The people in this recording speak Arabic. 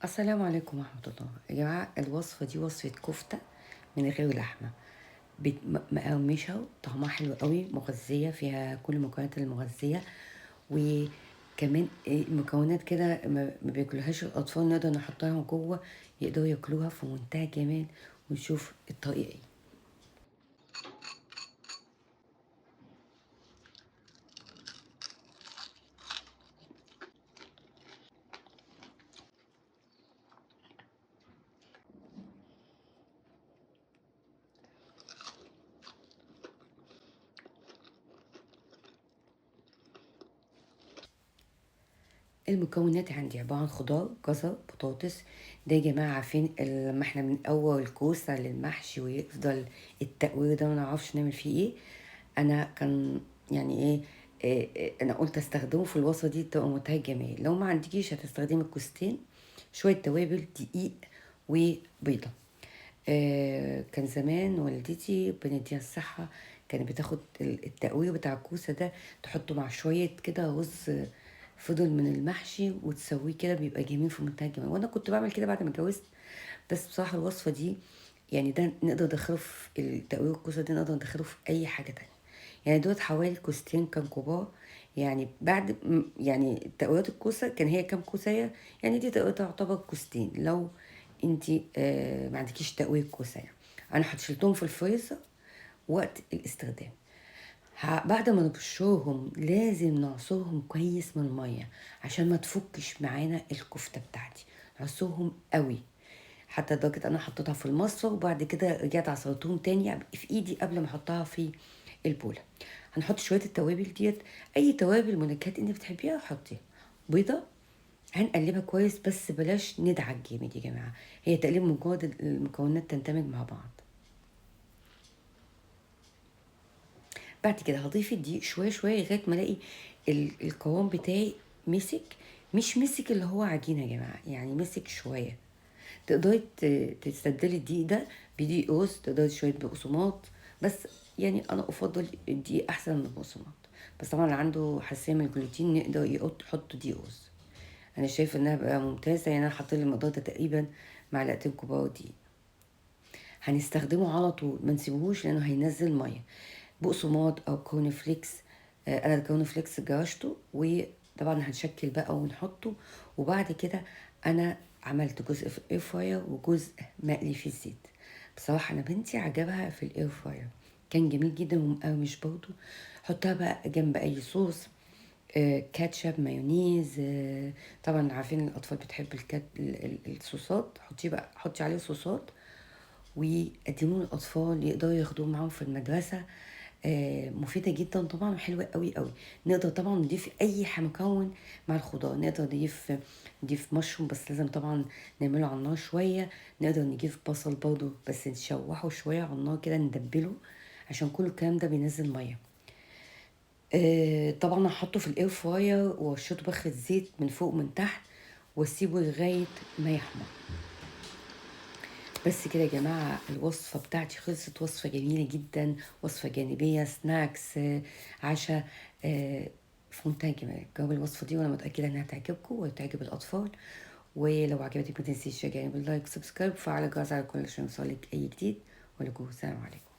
السلام عليكم ورحمة الله يا جماعة. الوصفة دي وصفة كفتة من غير لحمة، مقرمشة طعمها حلو قوي، مغذية، فيها كل المكونات المغذية. وكمان المكونات كده ما بياكلوهاش الأطفال، نقدر نحطها جوه يقدروا ياكلوها في منتهى الجمال. ونشوف الطريقة ايه. المكونات عندي عبارة عن خضار، جزر، بطاطس. ده يا جماعة عارفين لما احنا بنقور الكوسة للمحشي ويفضل التقوير ده ما نعرفش نعمل فيه ايه. انا كان يعني ايه, انا قلت استخدمه في الوصفة دي تبقى منتهى الجمال. لو ما عندكيش هتستخدمي الكوستين، شوية توابل، دقيق، وبيضة. كان زمان والدتي بنديها الصحة كانت بتاخد التقوير بتاع الكوسة ده، تحطه مع شوية كده رز فضل من المحشي وتسويه كده، بيبقى جميل في منتهى الجمال. وانا كنت بعمل كده بعد ما اتجوزت. بس بصراحة الوصفة دي يعني ده نقدر ندخله في التقوير، الكوسة دي نقدر ندخله في أي حاجة تانية. يعني دوت حوالي كوستين كان كبار. يعني بعد يعني تقويرات الكوسة كان هي كام كوساية. يعني دي تقويرة تعتبر كوستين لو انتي ما عندكيش تقوية كوسة يعني. انا شلتهم في الفريزر وقت الاستخدام. بعد ما نبشرهم لازم نعصرهم كويس من المية عشان ما تفكش معانا الكفتة بتاعتي. نعصرهم قوي حتى لدرجة انا حطيتها في المصفى، وبعد كده رجعت عصرتهم تاني في ايدي قبل ما احطها في البولة. هنحط شوية التوابل ديت، اي توابل منكهات انت بتحبيها حطيها. بيضة، هنقلبها كويس بس بلاش ندعك جامد يا جماعة. هي تقليب مجرد المكونات تندمج مع بعض. بعد كده هضيف الدقيق شوية شوية لغاية ما الاقي القوام بتاعي مسك. مش مسك اللي هو عجينة يا جماعة، يعني مسك شوية. تقدري تستبدلي الدقيق ده بدقيق قوس، تقدري شوية بقسماط. بس يعني انا افضل الدقيق احسن من البقسماط. بس طبعا اللي عنده حساسية من الجلوتين يقدر يحط دقيق قوس. انا شايفه انها بقى ممتازه، يعني انا حاطه لي المقدار ده تقريبا معلقتين كبار دقيق. هنستخدمه على طول، ما نسيبهوش لانه هينزل ميه. بقسماط او كورن فليكس. انا الكورن فليكس جرشته وطبعا هنشكل بقى ونحطه. وبعد كده انا عملت جزء في الاير فراير وجزء مقلي في الزيت. بصراحه انا بنتي عجبها في الاير فراير، كان جميل جدا ومقرمش برضه. حطها بقى جنب اي صوص، كاتشب، مايونيز. طبعا عارفين الاطفال بتحب الصوصات، حطي بقى حطي عليه صوصات وقدموه للاطفال يقدروا ياخدوه معاهم في المدرسه. مفيده جدا طبعا وحلوه قوي قوي. نقدر طبعا نضيف اي مكون مع الخضار. نقدر نضيف مشروم، بس لازم طبعا نعمله على النار شويه. نقدر نجيب بصل برضه بس نشوحه شويه على النار كده، ندبله عشان كل الكلام ده بينزل ميه. طبعا هحطه في الاير فراير وارشطه بخة زيت من فوق من تحت، واسيبه لغايه ما يحمر. بس كده يا جماعه الوصفه بتاعتي خلصت. وصفه جميله جدا، وصفه جانبيه، سناكس، عشاء. في منتهى الجمال. جربوا الوصفه دي وانا متاكده انها تعجبكم وتعجب الاطفال. ولو عجبتك ما تنسيش تشجعني باللايك، سبسكرايب، وفعل الجرس على كل عشان يوصلك اي جديد. ولكم السلام عليكم.